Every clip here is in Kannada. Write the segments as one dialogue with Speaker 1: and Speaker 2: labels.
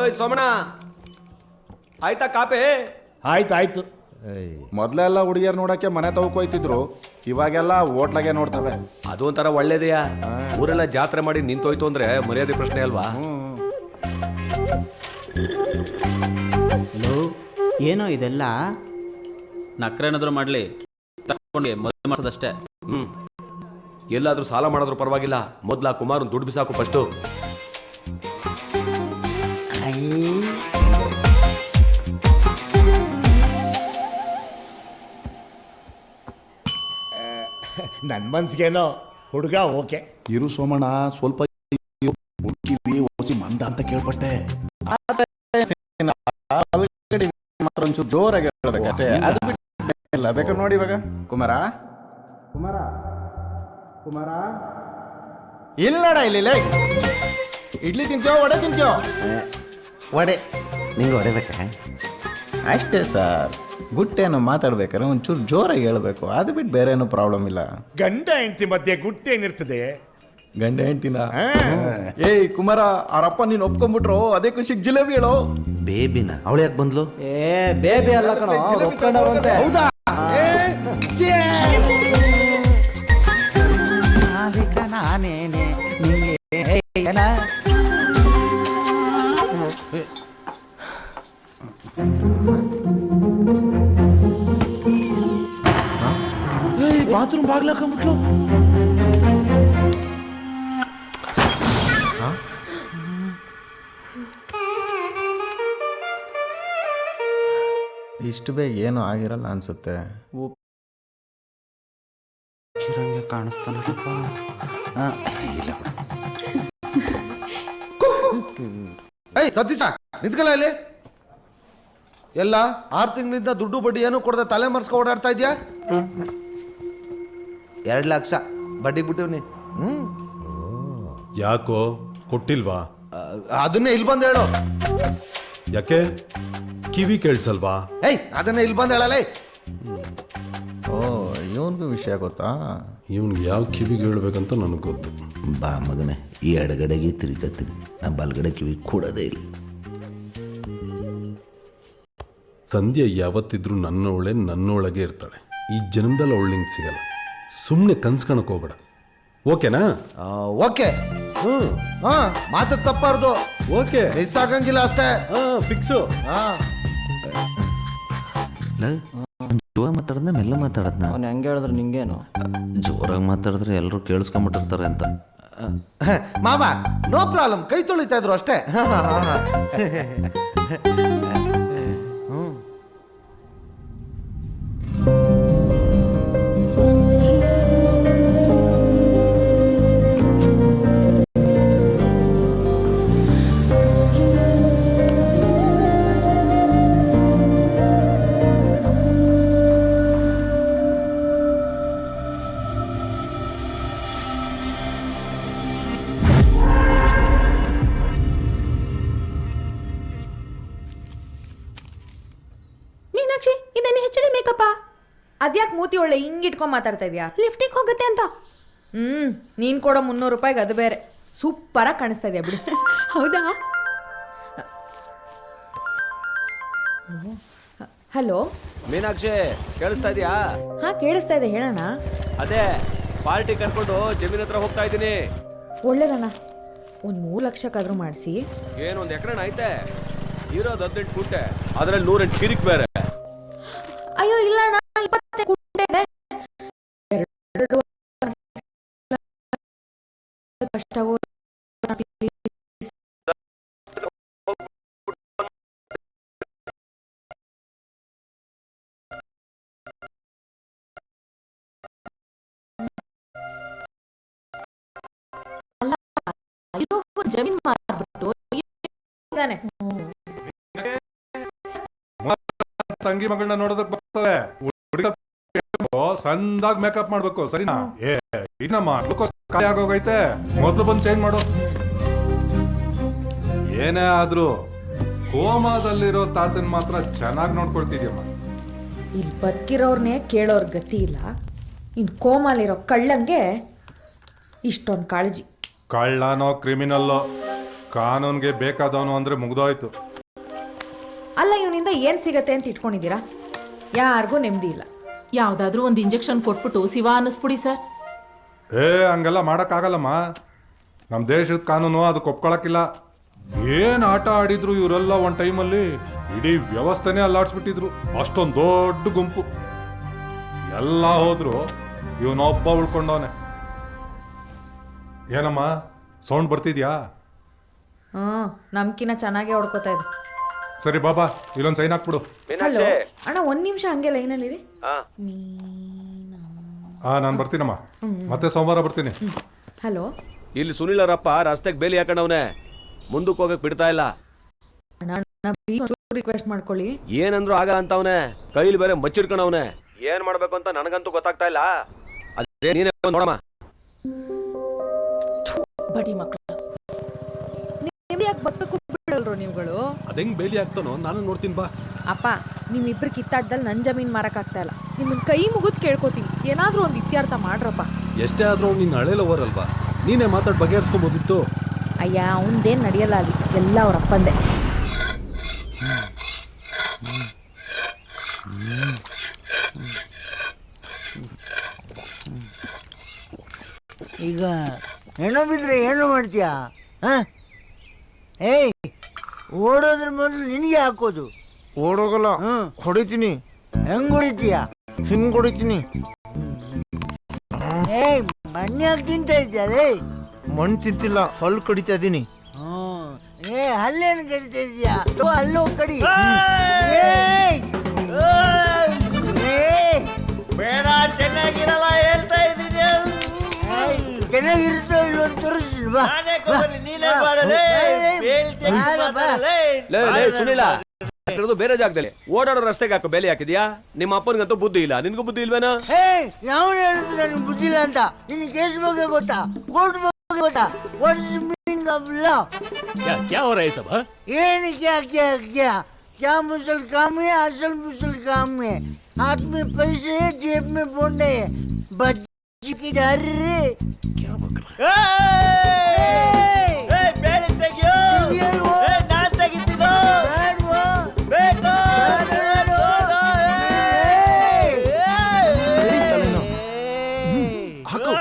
Speaker 1: ಓಯ್ ಸೋಮಣ್ಣ, ಆಯ್ತಾ ಕಾಪೆ?
Speaker 2: ಆಯ್ತು.
Speaker 3: ಮೊದಲೆಲ್ಲ ಹುಡುಗಿಯರ್ ನೋಡಕ್ಕೆ ಮನೆ ತಗೋಯ್ತಿದ್ರು, ಇವಾಗೆಲ್ಲ ಹೋಟ್ಲಾಗೆ ನೋಡ್ತವೆ.
Speaker 1: ಅದು ಒಂಥರ ಒಳ್ಳೇದೆಯಾ. ಊರೆಲ್ಲ ಜಾತ್ರೆ ಮಾಡಿ ನಿಂತೋಯ್ತು ಅಂದ್ರೆ ಮರ್ಯಾದೆ ಪ್ರಶ್ನೆ ಅಲ್ವಾ?
Speaker 4: ಹಲೋ, ಏನೋ ಇದೆಲ್ಲ?
Speaker 5: ನಕ್ರೇನಾದ್ರೂ ಮಾಡಲಿ, ತಗೊಂಡು ಮದುವೆ ಮಾಡೋದಷ್ಟೇ.
Speaker 1: ಎಲ್ಲಾದ್ರೂ ಸಾಲ ಮಾಡಿದ್ರು ಪರವಾಗಿಲ್ಲ, ಮೊದ್ಲ ಕುಮಾರನ್ ದುಡ್ಡು ಬಿಸಾಕು ಫಸ್ಟು.
Speaker 2: ನನ್ನ ಮನ್ಸಿಗೇನೋ ಹುಡುಗ ಓಕೆ.
Speaker 3: ಇರು ಸೋಮಣ್ಣ, ಸ್ವಲ್ಪ ಹುಡುಕಿವಿ ಓಸಿ ಮಂದ ಅಂತ ಕೇಳ್ಪಟ್ಟೆ.
Speaker 6: ಒಂಚೂರು ಜೋರಾಗಿ ಹೇಳ್ಬೇಕಷ್ಟೇ, ಅದು ಬಿಟ್ಟಿಲ್ಲ. ಬೇಕಾದ್ರೆ ನೋಡಿ ಇವಾಗ ಕುಮಾರ ಇಲ್ಲಡ ಇಲ್ಲಿ ಇಡ್ಲಿ ತಿಂತೀಯೋ ವಡೆ ತಿಂತೀಯೋ?
Speaker 7: ವಡೆ. ನಿಂಗೆ ಹೊಡೆಬೇಕಾ?
Speaker 6: ಅಷ್ಟೇ ಸರ್. ಗುಟ್ಟೇನೋ ಮಾತಾಡ್ಬೇಕಾದ್ರೆ ಒಂಚೂರು ಜೋರಾಗಿ ಹೇಳ್ಬೇಕು, ಅದು ಬಿಟ್ಟು ಬೇರೆ ಏನೂ ಪ್ರಾಬ್ಲಮ್ ಇಲ್ಲ.
Speaker 2: ಗಂಡ ಹೆಂಡತಿ ಮಧ್ಯೆ ಗುಟ್ಟೇನಿರ್ತದೆ?
Speaker 6: ಗಂಡ ಹೆಂಡ್ತಿನ? ಏಯ್ ಕುಮಾರ, ಅವರಪ್ಪ ನೀನು ಒಪ್ಕೊಂಡ್ಬಿಟ್ರು, ಅದೇ ಖುಷಿಗೆ ಜಿಲೇಬಿ ಹೇಳೋ.
Speaker 7: ಬೇಬಿನ ಅವಳು ಯಾಕೆ ಬಂದ್ಲು?
Speaker 4: ಬೇಬಿ ಅಲ್ಲ ಕಣೋ, ಒಪ್ಕೊಂಡವ್ರಂತೆ.
Speaker 7: ಹೌದಾ? ನಾನೇನೆ ನಿಂಗೆ ಬಾತ್ರೂಮ್ ಬಾಗ್ಲಾಕೊಂಡ್ಬಿಟ್ಲು.
Speaker 6: ಇಷ್ಟು ಬೇಗ ಏನೂ ಆಗಿರಲ್ಲ ಅನ್ಸುತ್ತೆ.
Speaker 7: ಕಾಣಿಸ್ತಾನಪ್ಪ. ಏಯ್ ಸತೀಶ, ನಿಂತ್ಕಲ್ಲ ಇಲ್ಲಿ. ಎಲ್ಲ 6 ತಿಂಗಳಿಂದ ದುಡ್ಡು ಬಡ್ಡಿ ಏನು ಕೊಡದೆ ತಲೆ ಮರ್ಸ್ಕೊ ಓಡಾಡ್ತಾ ಇದೆಯಾ? 2 ಲಕ್ಷ ಬಡ್ಡಿ ಬಿಟ್ಟಿವ್ನಿ.
Speaker 8: ಯಾಕೋ ಕೊಟ್ಟಿಲ್ವಾ?
Speaker 7: ಅದನ್ನೇ ಇಲ್ಲಿ ಬಂದು ಹೇಳು.
Speaker 8: ಯಾಕೆ ಕಿವಿ ಕೇಳಿಸಲ್ವಾ?
Speaker 7: ಏಯ್ ಅದನ್ನೇ ಇಲ್ಲಿ ಬಂದು ಹೇಳಲ್ಲ.
Speaker 6: ಓ, ಇವನ್ಗೂ ವಿಷಯ ಗೊತ್ತಾ?
Speaker 8: ಇವನ್ಗೆ ಯಾವ ಕಿವಿಗೆ ಹೇಳ್ಬೇಕಂತ ನನಗೆ ಗೊತ್ತು.
Speaker 7: ಬಾ ಮಗನೇ, ಈ ಎಡಗಡೆಗೆ ತಿರುಗತ್ತೀನಿ, ನಾನು ಬಲಗಡೆ ಕಿವಿ ಕೂಡೋದೇ ಇಲ್ಲ.
Speaker 8: ಸಂಧ್ಯಾ ಯಾವತ್ತಿದ್ರೂ ನನ್ನೊಳಗೆ ಇರ್ತಾಳೆ. ಈ ಜನ್ಮದಲ್ಲಿ ಅವಳು ಸಿಗಲ್ಲ. ಸುಮ್ಮನೆ ಕನ್ಸ್ಕೊಳಕ್ ಹೋಗ್ಬೇಡ, ಓಕೆನಾ?
Speaker 7: ಓಕೆ. ಮಾತು ತಪ್ಪಾರ್ದು.
Speaker 8: ಓಕೆ,
Speaker 7: ಮಿಸ್ ಆಗಂಗಿಲ್ಲ ಅಷ್ಟೇ.
Speaker 8: ಫಿಕ್ಸು.
Speaker 7: ಜೋರಾಗಿ ಮಾತಾಡದ್ನ ಮೆಲ್ಲ ಮಾತಾಡದ್ನ?
Speaker 4: ಅವ್ನು ಹೆಂಗೆ ಹೇಳಿದ್ರೆ ನಿಂಗೇನು?
Speaker 7: ಜೋರಾಗಿ ಮಾತಾಡಿದ್ರೆ ಎಲ್ಲರೂ ಕೇಳಿಸ್ಕೊಂಬಿಟ್ಟಿರ್ತಾರೆ ಅಂತ. ಮಾವ ನೋ ಪ್ರಾಬ್ಲಮ್, ಕೈ ತೊಳಿತಾ ಇದ್ರು ಅಷ್ಟೇ.
Speaker 9: ಅದ್ಯಾಕೆ ಮೂತಿ ಒಳ್ಳೆ ಹಿಂಗಿಟ್ಕೊಂಡ್ ಮಾತಾಡ್ತಾ ಇದೀಯಾ? ಲಿಫ್ಟಿಗೆ ಹೋಗುತ್ತೆ ಅಂತ. ನೀನ್ ಕೊಡೋ 300 ರೂಪಾಯಿಗೆ ಅದು ಬೇರೆ ಸೂಪರಾಗಿ ಕಾಣಿಸ್ತಾ ಇದೆಯಾ ಬಿಡಿ. ಹೌದಾ? ಹಲೋ
Speaker 1: ಮೀನಾಕ್ಷಿ, ಕೇಳಿಸ್ತಾ ಇದೆಯಾ?
Speaker 9: ಹಾ ಕೇಳಿಸ್ತಾ ಇದೆ, ಹೇಳೋಣ.
Speaker 1: ಅದೇ ಪಾರ್ಟಿ ಕರ್ಕೊಂಡು ಜಮೀನ್ ಹತ್ರ ಹೋಗ್ತಾ ಇದ್ದೀನಿ.
Speaker 9: ಒಳ್ಳೇದಣ್ಣ, ಒಂದು 3 ಲಕ್ಷಕ್ಕಾದ್ರೂ ಮಾಡಿಸಿ.
Speaker 1: ಏನೊಂದು ಎಕರೆ ಐತೆ, ಇರೋದು 18 ಗುಂಟೆ, ಅದ್ರಲ್ಲಿ 108 ಕಿರಿಕ್ ಬೇರೆ.
Speaker 9: ಅಯ್ಯೋ ಇಲ್ಲ ಅಣ್ಣ, 20 ಗುಂಟೆ ಇದೆ. ಜಮೀನ್ ಮಾಡ್ಬಿಟ್ಟು
Speaker 8: ತಂಗಿ ಮಗಳನ್ನ ನೋಡೋದಕ್ ಬರ್ತದೆ. ಸಂದಾಗ ಮೇಕಪ್ ಮಾಡ್ಬೇಕು, ಸರಿನಾ? ಇನ್ನಮ್ಮ ಖಾಲಿ ಆಗೋಗೈತೆ, ಮೊದ್ಲು ಬಂದು ಚೇಂಜ್ ಮಾಡು. ಏನೇ ಆದ್ರೂ ಕೋಮಾದಲ್ಲಿರೋ ತಾತನ್ ಮಾತ್ರ ಚೆನ್ನಾಗಿ ನೋಡ್ಕೊಳ್ತಿದ್ಯಮ್ಮ.
Speaker 9: ಇಲ್ಲಿ ಬದುಕಿರೋರ್ನೇ ಕೇಳೋರ್ ಗತಿ ಇಲ್ಲ, ಇನ್ ಕೋಮಾಲಿರೋ ಕಳ್ಳಂಗೆ ಇಷ್ಟೊಂದು ಕಾಳಜಿ.
Speaker 8: ಕಳ್ಳನೋ ಕ್ರಿಮಿನಲ್ಲೋ ಕಾನೂನ್ಗೆ ಬೇಕಾದವನು ಅಂದ್ರೆ ಮುಗ್ದೋಯ್ತು.
Speaker 9: ಅಲ್ಲ ಇವನಿಂದ ಏನು ಸಿಗತ್ತೆ ಅಂತ ಇಟ್ಕೊಂಡಿದ್ದೀರಾ? ಯಾರಿಗೂ ನೆಮ್ಮದಿ ಇಲ್ಲ.
Speaker 10: ಯಾವ್ದಾದ್ರೂ ಒಂದು ಇಂಜೆಕ್ಷನ್ ಕೊಟ್ಬಿಟ್ಟು ಶಿವ ಅನ್ನಿಸ್ಬಿಡಿ ಸರ್.
Speaker 8: ಹಂಗೆಲ್ಲ ಮಾಡೋಕ್ಕಾಗಲ್ಲಮ್ಮ. ನಮ್ಮ ದೇಶದ ಕಾನೂನು ಅದಕ್ಕೆ ಒಪ್ಕೊಳಕ್ಕಿಲ್ಲ. ಏನು ಆಟ ಆಡಿದ್ರು ಇವರೆಲ್ಲ ಒಂದು ಟೈಮಲ್ಲಿ ಇಡೀ ವ್ಯವಸ್ಥೆನೇ ಅಲ್ಲಾಡ್ಸ್ಬಿಟ್ಟಿದ್ರು. ಅಷ್ಟೊಂದು ದೊಡ್ಡ ಗುಂಪು ಎಲ್ಲ ಹೋದ್ರು, ಇವನೊಬ್ಬ ಉಳ್ಕೊಂಡವನೆ. ಏನಮ್ಮ ಸೌಂಡ್ ಬರ್ತಿದ್ಯಾ?
Speaker 9: ನಮ್ಕಿನ ಚೆನ್ನಾಗೇ ಹೊಡ್ಕೋತಾ ಇದೆ.
Speaker 8: ಸರಿ ಬಾಬಾ, ಇಲ್ಲೊಂದು ಸೈನ್ ಹಾಕ್ಬಿಡು.
Speaker 9: ಹಲೋ ಅಣ್ಣ, 1 ನಿಮಿಷ ಹಂಗೆ ಲೈನಲ್ಲಿರಿ.
Speaker 8: ನಾನು ಬರ್ತೀನಮ್ಮ, ಮತ್ತೆ ಸೋಮವಾರ ಬರ್ತೀನಿ.
Speaker 9: ಹಲೋ,
Speaker 1: ಇಲ್ಲಿ ಸುನಿಲ್ ಅವರಪ್ಪ ರಸ್ತೆಗೆ ಬೇಲಿ ಹಾಕೊಂಡವನೆ, ಮುಂದಕ್ಕೆ ಹೋಗಕ್ ಬಿಡ್ತಾ ಇಲ್ಲ.
Speaker 9: ರಿಕ್ವೆಸ್ಟ್ ಮಾಡ್ಕೊಳ್ಳಿ.
Speaker 1: ಏನಂದ್ರು ಆಗ ಅಂತವನೆ, ಕೈಲಿ ಬೇರೆ ಮಚ್ಚಿಡ್ಕೊಂಡವನೆ. ಏನ್ ಮಾಡ್ಬೇಕು ಅಂತ ನನಗಂತೂ ಗೊತ್ತಾಗ್ತಾ ಇಲ್ಲ. ಅದೇ ನೀನೇ ನೋಡಮ್ಮ.
Speaker 10: ಬಡಿ ಮಕ್ಕಳು
Speaker 9: ನಿಮ್ಗೆ ಯಾಕೆ ಬದುಕು ಬಿಡಲ್ರು ನೀವುಗಳು?
Speaker 1: ಅದಂಗ್ ಬೇಲಿ ಹಾಕ್ತಾನೋ ನಾನು ನೋಡ್ತೀನಿ ಬಾ.
Speaker 9: ಅಪ್ಪ, ನಿಮ್ಮಿಬ್ರು ಕಿತ್ತಾಟದಲ್ಲಿ ನನ್ನ ಜಮೀನು ಮಾರಕ್ಕಾಗ್ತಾ ಇಲ್ಲ. ನಿಮ್ಮನ್ನ ಕೈ ಮುಗಿದು ಕೇಳ್ಕೊತೀನಿ, ಏನಾದ್ರೂ ಒಂದು ಇತ್ಯರ್ಥ ಮಾಡ್ರಪ್ಪ.
Speaker 1: ಎಷ್ಟೇ ಆದ್ರೂ ನಿನ್ನ ಹಳೇಲ ಓವರಲ್ವಾ, ನೀನೇ ಮಾತಾಡಿ ಬಗೆಹರಿಸ್ಕೊಬೋದಿತ್ತು.
Speaker 9: ಅಯ್ಯ, ಅವನದೇನು ನಡೆಯಲ್ಲ ಅಲ್ಲಿ, ಎಲ್ಲ ಅವ್ರ ಅಪ್ಪಂದೆ.
Speaker 11: ಈಗ ಹೆಣ್ಣು ಬಿದ್ದರೆ ಏನು ಮಾಡ್ತೀಯಾ? ಏಯ್, ಓಡೋದ್ರ ಮೊದಲು ನಿನಗೆ ಹಾಕೋದು.
Speaker 7: ಓಡೋಗಲ್ಲ, ಹೊಡಿತೀನಿ.
Speaker 11: ಹೆಂಗ್ ಹೊಡಿತೀಯ?
Speaker 7: ಹಿಂಗ್ ಹೊಡಿತೀನಿ.
Speaker 11: ಏಯ್, ಮಣ್ಯಾಗ ತಿಂತ ಇದ್ಯಾ?
Speaker 7: ಮಣ್ಣು ತಿಂತಿಲ್ಲ, ಹಲ್ಲು ಕಡಿತಾ ಇದೀನಿ.
Speaker 11: ಏ, ಹಲ್ಲೇನು ಕಡಿತಾ ಇದೀಯಾ? ಹಲ್ಲು ಕಡಿ. ಏಯ್,
Speaker 7: ಬೇಡ, ಚೆನ್ನಾಗಿರಲ್ಲ ಹೇಳ್ತಾ ಇದ್ದೀನಿ.
Speaker 11: ಚೆನ್ನಾಗಿರುತ್ತೋ ಇಲ್ಲೋ ತೋರಿಸಿಲ್ವಾ?
Speaker 1: ಸುನಿಲ, ಬೇರೆ ಜಾಗದಲ್ಲಿ ಓಡಾಡೋ ರಸ್ತೆಗೆ ಹಾಕೋ ಬೇಲಿ ಹಾಕಿದ್ಯಾ? ನಿಮ್ಮ ಅಪ್ಪನಿಗಂತೂ ಬುದ್ಧಿ ಇಲ್ಲ, ನಿನ್ಗೂ ಬುದ್ಧಿ ಇಲ್ವೇನೋ?
Speaker 11: ಏಯ್, ಯಾವ ಹೇಳಿದ್ರು ನನಗೆ ಬುದ್ಧಿಲ್ಲ ಅಂತ? ನಿನ್ನ ಕೇಸ್ ಬಗ್ಗೆ ಗೊತ್ತಾ? ಕೋರ್ಟ್ ಬಗ್ಗೆ ಗೊತ್ತಾ? What is meaning of law?
Speaker 1: क्या हो रहा है सब?
Speaker 11: ಏನು क्या क्या क्या क्या मुसल काम है? असल मुसल काम है. हाथ में पैसे है, जेब में बोंडे है. बच्ची की डर रे. क्या बक रहा है? बेल ತೆಗಿಯೋ. ನಾನು ತೆಗಿತೀನೋ? ಬೇಡವಾ? ಬೇಕು.
Speaker 1: ಹಾಕೋ.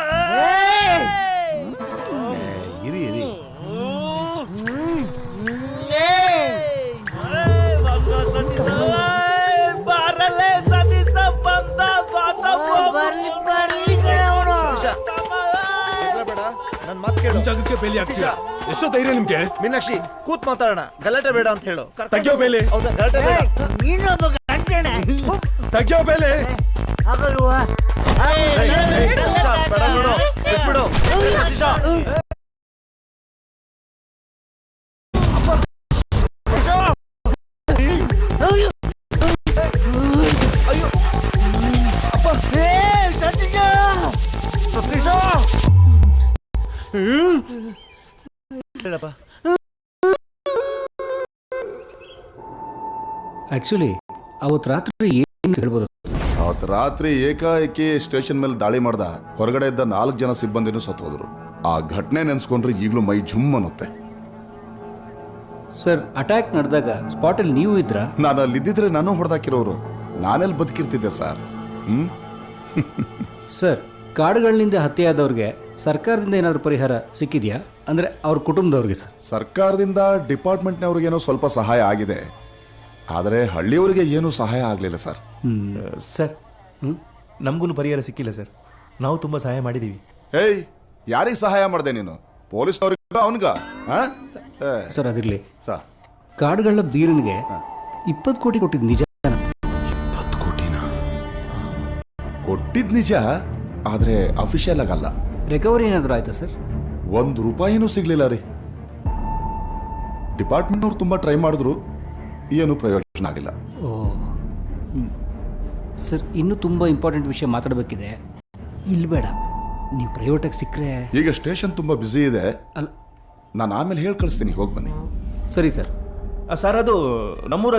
Speaker 1: ಇರಿ ಇರಿ.
Speaker 7: ನನ್ ಮಾತು ಕೇಳು.
Speaker 1: ಜಾಗಕ್ಕೆ ಬೇಲಿ ಹಾಕ್ತೀರಾ? ಎಷ್ಟೋ ಧೈರ್ಯ ನಿಮ್ಗೆ?
Speaker 7: ಮೀನಾಕ್ಷಿ, ಕೂತ್ ಮಾತಾಡೋಣ. ಗಲಾಟೆ ಬೇಡ ಅಂತ ಹೇಳು.
Speaker 1: ತೆಗ್ಯೋ ಬೇಲಿ.
Speaker 7: ಹೌದಾ? ಗಲಾಟೆ ಬೇಡ.
Speaker 11: ನೀನೊಬ್ಬ ಗಂಟೆನೆ.
Speaker 1: ತೆಗ್ಯೋ ಬೇಲಿ.
Speaker 11: ಆಗಲ್ವಾ?
Speaker 7: ಬೇಡ ನೋಡು, ಬಿಟ್ಬಿಡು.
Speaker 4: ಆ್ಯಕ್ಚುಲಿ ಅವತ್ತು ರಾತ್ರಿ ಏನು ಹೇಳ್ಬೋದು?
Speaker 3: ಅವತ್ತು ರಾತ್ರಿ ಏಕಾಏಕಿ ಸ್ಟೇಷನ್ ಮೇಲೆ ದಾಳಿ ಮಾಡ್ದ. ಹೊರಗಡೆ ಇದ್ದ 4 ಜನ ಸಿಬ್ಬಂದಿನೂ ಸತ್ತೋದ್ರು. ಆ ಘಟನೆ ನೆನೆಸ್ಕೊಂಡ್ರೆ ಈಗಲೂ ಮೈ ಜುಮ್ ಅನ್ನುತ್ತೆ.
Speaker 4: ಸರ್, ಅಟ್ಯಾಕ್ ನಡೆದಾಗ ಸ್ಪಾಟಲ್ಲಿ ನೀವು ಇದ್ರಾ?
Speaker 3: ನಾನು ಅಲ್ಲಿದ್ದಿದ್ರೆ ನಾನು ಹೊಡೆದಾಕಿರೋರು. ನಾನೆಲ್ಲಿ ಬದುಕಿರ್ತಿದ್ದೆ ಸರ್.
Speaker 4: ಸರ್, ಕಾಡುಗಳಿಂದ ಹತ್ಯೆಯಾದವ್ರಿಗೆ ಸರ್ಕಾರದಿಂದ ಏನಾದರೂ ಪರಿಹಾರ ಸಿಕ್ಕಿದೆಯಾ? ಅಂದರೆ ಅವ್ರ ಕುಟುಂಬದವ್ರಿಗೆ ಸರ್.
Speaker 3: ಸರ್ಕಾರದಿಂದ ಡಿಪಾರ್ಟ್ಮೆಂಟ್ನವ್ರಿಗೇನೋ ಸ್ವಲ್ಪ ಸಹಾಯ ಆಗಿದೆ, ಆದರೆ ಹಳ್ಳಿಯವರಿಗೆ ಏನೂ ಸಹಾಯ ಆಗಲಿಲ್ಲ ಸರ್.
Speaker 12: ಸರ್, ನಮಗೂ ಪರಿಹಾರ ಸಿಕ್ಕಿಲ್ಲ ಸರ್. ನಾವು ತುಂಬ ಸಹಾಯ ಮಾಡಿದ್ದೀವಿ.
Speaker 3: ಏಯ್, ಯಾರಿಗೆ ಸಹಾಯ ಮಾಡಿದೆ ನೀನು? ಪೊಲೀಸ್ನವ್ರಿಗೆ ಅವನ್ಗ?
Speaker 4: ಸರ್, ಅದಿರಲಿ.
Speaker 3: ಸರ್,
Speaker 4: ಕಾಡುಗಳ ಬೀರನಿಗೆ 20 ಕೋಟಿ ಕೊಟ್ಟಿದ್ದು ನಿಜ?
Speaker 3: 20 ಕೋಟಿನ ಕೊಟ್ಟಿದ್ ನಿಜ, ಆದರೆ ಅಫಿಷಿಯಲ್ ಆಗಲ್ಲ.
Speaker 4: ರಿಕವರಿ ಏನಾದರೂ ಆಯ್ತಾ ಸರ್?
Speaker 3: 1 ರೂಪಾಯಿನೂ ಸಿಗ್ಲಿಲ್ಲ ರೀ. ಡಿಪಾರ್ಟ್ಮೆಂಟ್ನವ್ರು ತುಂಬ ಟ್ರೈ ಮಾಡಿದ್ರು, ಏನು ಪ್ರಯೋಜನ ಆಗಿಲ್ಲ.
Speaker 4: ಓ ಸರ್, ಇನ್ನೂ ತುಂಬ ಇಂಪಾರ್ಟೆಂಟ್ ವಿಷಯ ಮಾತಾಡಬೇಕಿದೆ. ಇಲ್ಲಿ ಬೇಡ, ನೀವು ಪ್ರೈವೇಟಾಗಿ ಸಿಕ್ಕರೆ.
Speaker 3: ಈಗ ಸ್ಟೇಷನ್ ತುಂಬ ಬ್ಯುಸಿ ಇದೆ,
Speaker 4: ಅಲ್ಲ,
Speaker 3: ನಾನು ಆಮೇಲೆ ಹೇಳಿ ಕಳಿಸ್ತೀನಿ, ಹೋಗಿ ಬನ್ನಿ.
Speaker 4: ಸರಿ ಸರ್.
Speaker 12: ಸರ್, ಅದು ನಮ್ಮೂರ